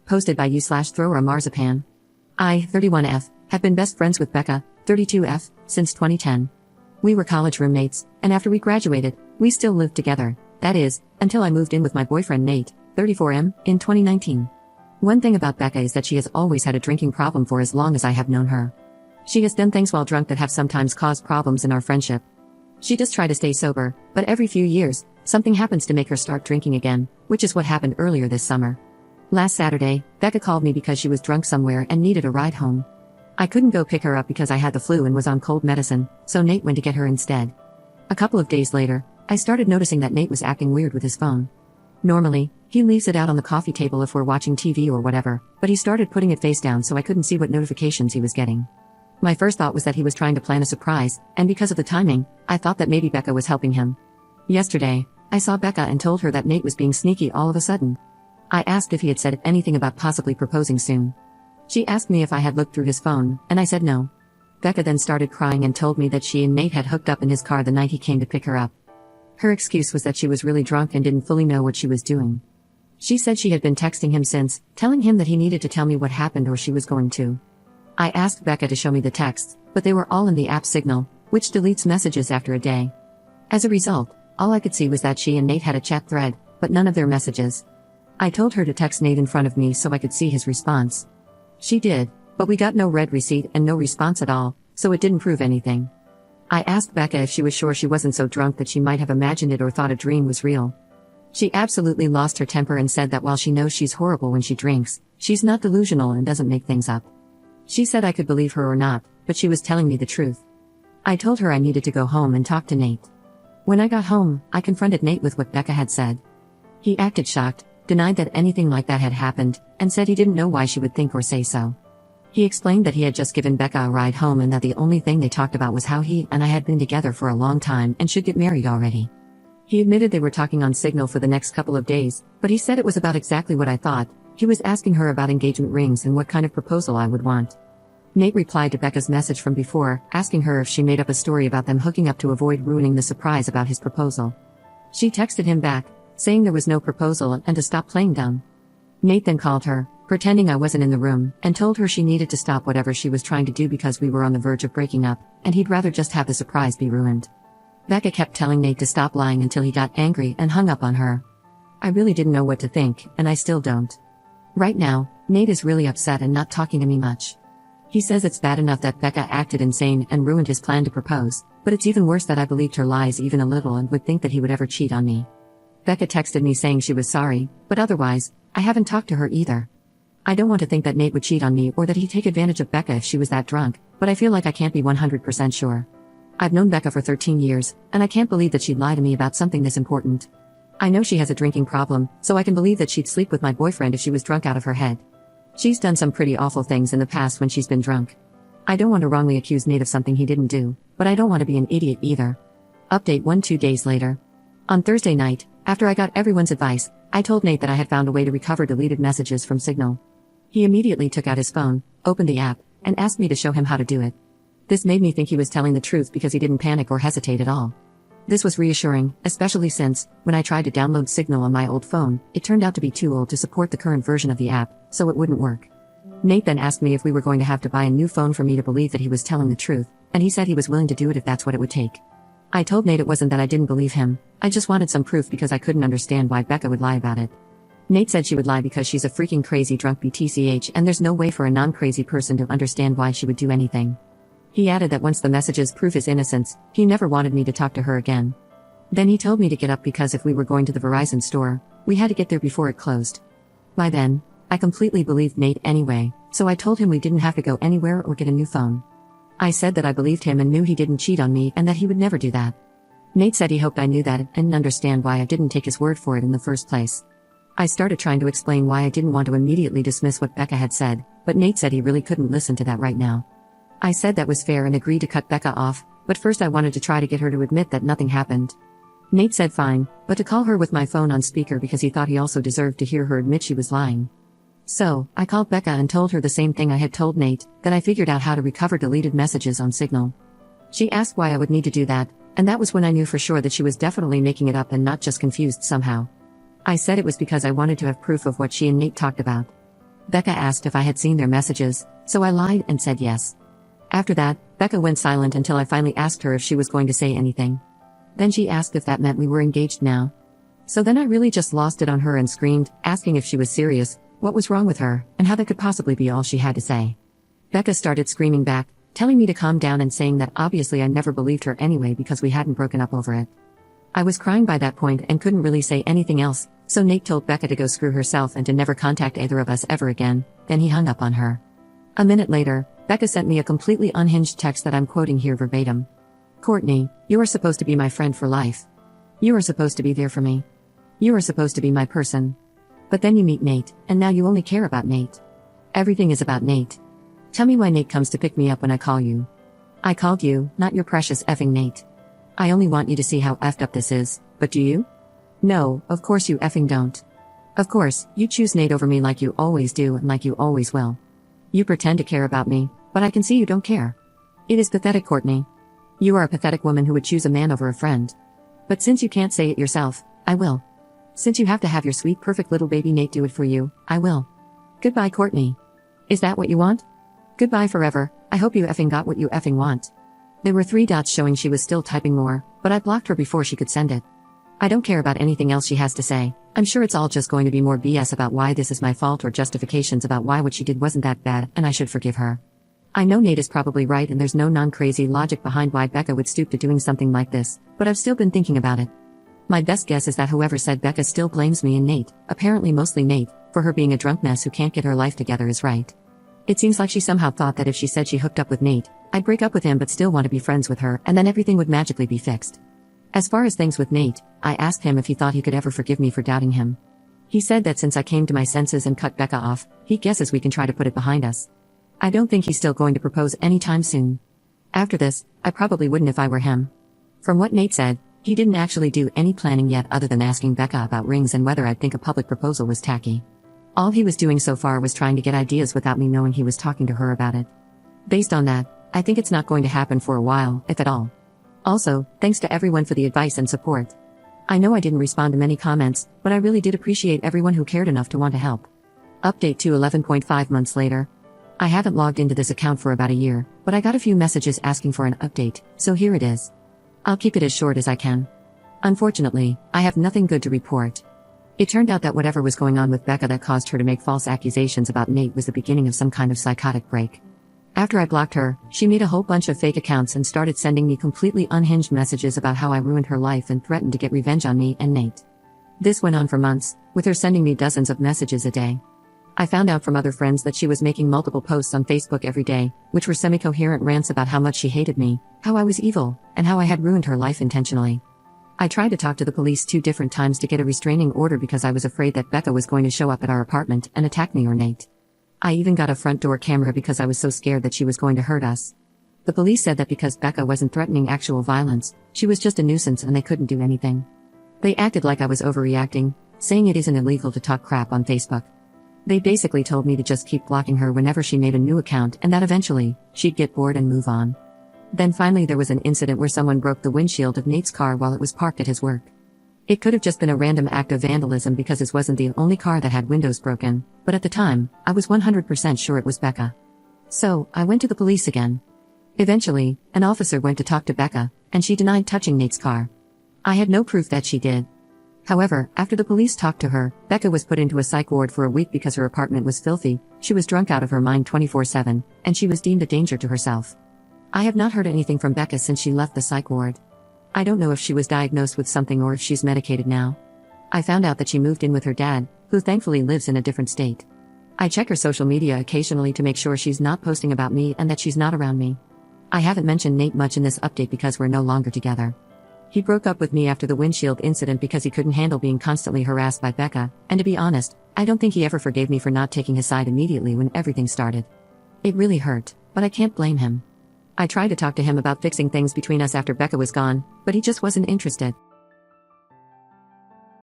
Posted by you/thrower marzipan. I, 31F, have been best friends with Becca, 32F, since 2010. We were college roommates, and after we graduated, we still lived together, that is, until I moved in with my boyfriend Nate, 34M, in 2019. One thing about Becca is that she has always had a drinking problem for as long as I have known her. She has done things while drunk that have sometimes caused problems in our friendship. She does try to stay sober, but every few years, something happens to make her start drinking again, which is what happened earlier this summer. Last Saturday, Becca called me because she was drunk somewhere and needed a ride home. I couldn't go pick her up because I had the flu and was on cold medicine, so Nate went to get her instead. A couple of days later, I started noticing that Nate was acting weird with his phone. Normally, he leaves it out on the coffee table if we're watching TV or whatever, but he started putting it face down so I couldn't see what notifications he was getting. My first thought was that he was trying to plan a surprise, and because of the timing, I thought that maybe Becca was helping him. Yesterday, I saw Becca and told her that Nate was being sneaky all of a sudden. I asked if he had said anything about possibly proposing soon. She asked me if I had looked through his phone, and I said no. Becca then started crying and told me that she and Nate had hooked up in his car the night he came to pick her up. Her excuse was that she was really drunk and didn't fully know what she was doing. She said she had been texting him since, telling him that he needed to tell me what happened or she was going to. I asked Becca to show me the texts, but they were all in the app Signal, which deletes messages after a day. As a result, all I could see was that she and Nate had a chat thread, but none of their messages. I told her to text Nate in front of me so I could see his response. She did, but we got no read receipt and no response at all, so it didn't prove anything. I asked Becca if she was sure she wasn't so drunk that she might have imagined it or thought a dream was real. She absolutely lost her temper and said that while she knows she's horrible when she drinks, she's not delusional and doesn't make things up. She said I could believe her or not, but she was telling me the truth. I told her I needed to go home and talk to Nate. When I got home, I confronted Nate with what Becca had said. He acted shocked, denied that anything like that had happened, and said he didn't know why she would think or say so. He explained that he had just given Becca a ride home and that the only thing they talked about was how he and I had been together for a long time and should get married already. He admitted they were talking on Signal for the next couple of days, but he said it was about exactly what I thought. He was asking her about engagement rings and what kind of proposal I would want. Nate replied to Becca's message from before, asking her if she made up a story about them hooking up to avoid ruining the surprise about his proposal. She texted him back, saying there was no proposal and to stop playing dumb. Nate then called her, pretending I wasn't in the room, and told her she needed to stop whatever she was trying to do because we were on the verge of breaking up, and he'd rather just have the surprise be ruined. Becca kept telling Nate to stop lying until he got angry and hung up on her. I really didn't know what to think, and I still don't. Right now, Nate is really upset and not talking to me much. He says it's bad enough that Becca acted insane and ruined his plan to propose, but it's even worse that I believed her lies even a little and would think that he would ever cheat on me. Becca texted me saying she was sorry, but otherwise, I haven't talked to her either. I don't want to think that Nate would cheat on me or that he'd take advantage of Becca if she was that drunk, but I feel like I can't be 100% sure. I've known Becca for 13 years, and I can't believe that she'd lie to me about something this important. I know she has a drinking problem, so I can believe that she'd sleep with my boyfriend if she was drunk out of her head. She's done some pretty awful things in the past when she's been drunk. I don't want to wrongly accuse Nate of something he didn't do, but I don't want to be an idiot either. Update 2 days later. On Thursday night, after I got everyone's advice, I told Nate that I had found a way to recover deleted messages from Signal. He immediately took out his phone, opened the app, and asked me to show him how to do it. This made me think he was telling the truth because he didn't panic or hesitate at all. This was reassuring, especially since, when I tried to download Signal on my old phone, it turned out to be too old to support the current version of the app, so it wouldn't work. Nate then asked me if we were going to have to buy a new phone for me to believe that he was telling the truth, and he said he was willing to do it if that's what it would take. I told Nate it wasn't that I didn't believe him, I just wanted some proof because I couldn't understand why Becca would lie about it. Nate said she would lie because she's a freaking crazy drunk BTCH and there's no way for a non-crazy person to understand why she would do anything. He added that once the messages prove his innocence, he never wanted me to talk to her again. Then he told me to get up because if we were going to the Verizon store, we had to get there before it closed. By then, I completely believed Nate anyway, so I told him we didn't have to go anywhere or get a new phone. I said that I believed him and knew he didn't cheat on me and that he would never do that. Nate said he hoped I knew that and didn't understand why I didn't take his word for it in the first place. I started trying to explain why I didn't want to immediately dismiss what Becca had said, but Nate said he really couldn't listen to that right now. I said that was fair and agreed to cut Becca off, but first I wanted to try to get her to admit that nothing happened. Nate said fine, but to call her with my phone on speaker because he thought he also deserved to hear her admit she was lying. So, I called Becca and told her the same thing I had told Nate, that I figured out how to recover deleted messages on Signal. She asked why I would need to do that, and that was when I knew for sure that she was definitely making it up and not just confused somehow. I said it was because I wanted to have proof of what she and Nate talked about. Becca asked if I had seen their messages, so I lied and said yes. After that, Becca went silent until I finally asked her if she was going to say anything. Then she asked if that meant we were engaged now. So then I really just lost it on her and screamed, asking if she was serious, what was wrong with her, and how that could possibly be all she had to say. Becca started screaming back, telling me to calm down and saying that obviously I never believed her anyway because we hadn't broken up over it. I was crying by that point and couldn't really say anything else, so Nate told Becca to go screw herself and to never contact either of us ever again, then he hung up on her. A minute later, Becca sent me a completely unhinged text that I'm quoting here verbatim. "Courtney, you are supposed to be my friend for life. You are supposed to be there for me. You are supposed to be my person. But then you meet Nate, and now you only care about Nate. Everything is about Nate. Tell me why Nate comes to pick me up when I call you. I called you, not your precious effing Nate. I only want you to see how effed up this is, but do you? No, of course you effing don't. Of course, you choose Nate over me like you always do and like you always will. You pretend to care about me, but I can see you don't care. It is pathetic, Courtney. You are a pathetic woman who would choose a man over a friend. But since you can't say it yourself, I will. Since you have to have your sweet perfect little baby Nate do it for you, I will. Goodbye, Courtney. Is that what you want? Goodbye forever, I hope you effing got what you effing want." There were 3 dots showing she was still typing more, but I blocked her before she could send it. I don't care about anything else she has to say. I'm sure it's all just going to be more BS about why this is my fault or justifications about why what she did wasn't that bad and I should forgive her. I know Nate is probably right and there's no non-crazy logic behind why Becca would stoop to doing something like this, but I've still been thinking about it. My best guess is that whoever said Becca still blames me and Nate, apparently mostly Nate, for her being a drunk mess who can't get her life together is right. It seems like she somehow thought that if she said she hooked up with Nate, I'd break up with him but still want to be friends with her and then everything would magically be fixed. As far as things with Nate, I asked him if he thought he could ever forgive me for doubting him. He said that since I came to my senses and cut Becca off, he guesses we can try to put it behind us. I don't think he's still going to propose anytime soon. After this, I probably wouldn't if I were him. From what Nate said, he didn't actually do any planning yet other than asking Becca about rings and whether I'd think a public proposal was tacky. All he was doing so far was trying to get ideas without me knowing he was talking to her about it. Based on that, I think it's not going to happen for a while, if at all. Also, thanks to everyone for the advice and support. I know I didn't respond to many comments, but I really did appreciate everyone who cared enough to want to help. Update to 11.5 months later. I haven't logged into this account for about a year, but I got a few messages asking for an update, so here it is. I'll keep it as short as I can. Unfortunately, I have nothing good to report. It turned out that whatever was going on with Becca that caused her to make false accusations about Nate was the beginning of some kind of psychotic break. After I blocked her, she made a whole bunch of fake accounts and started sending me completely unhinged messages about how I ruined her life and threatened to get revenge on me and Nate. This went on for months, with her sending me dozens of messages a day. I found out from other friends that she was making multiple posts on Facebook every day, which were semi-coherent rants about how much she hated me, how I was evil, and how I had ruined her life intentionally. I tried to talk to the police 2 different times to get a restraining order because I was afraid that Becca was going to show up at our apartment and attack me or Nate. I even got a front door camera because I was so scared that she was going to hurt us. The police said that because Becca wasn't threatening actual violence, she was just a nuisance and they couldn't do anything. They acted like I was overreacting, saying it isn't illegal to talk crap on Facebook. They basically told me to just keep blocking her whenever she made a new account and that eventually, she'd get bored and move on. Then finally there was an incident where someone broke the windshield of Nate's car while it was parked at his work. It could have just been a random act of vandalism because his wasn't the only car that had windows broken, but at the time, I was 100% sure it was Becca. So, I went to the police again. Eventually, an officer went to talk to Becca, and she denied touching Nate's car. I had no proof that she did. However, after the police talked to her, Becca was put into a psych ward for a week because her apartment was filthy, she was drunk out of her mind 24/7, and she was deemed a danger to herself. I have not heard anything from Becca since she left the psych ward. I don't know if she was diagnosed with something or if she's medicated now. I found out that she moved in with her dad, who thankfully lives in a different state. I check her social media occasionally to make sure she's not posting about me and that she's not around me. I haven't mentioned Nate much in this update because we're no longer together. He broke up with me after the windshield incident because he couldn't handle being constantly harassed by Becca, and to be honest, I don't think he ever forgave me for not taking his side immediately when everything started. It really hurt, but I can't blame him. I tried to talk to him about fixing things between us after Becca was gone, but he just wasn't interested.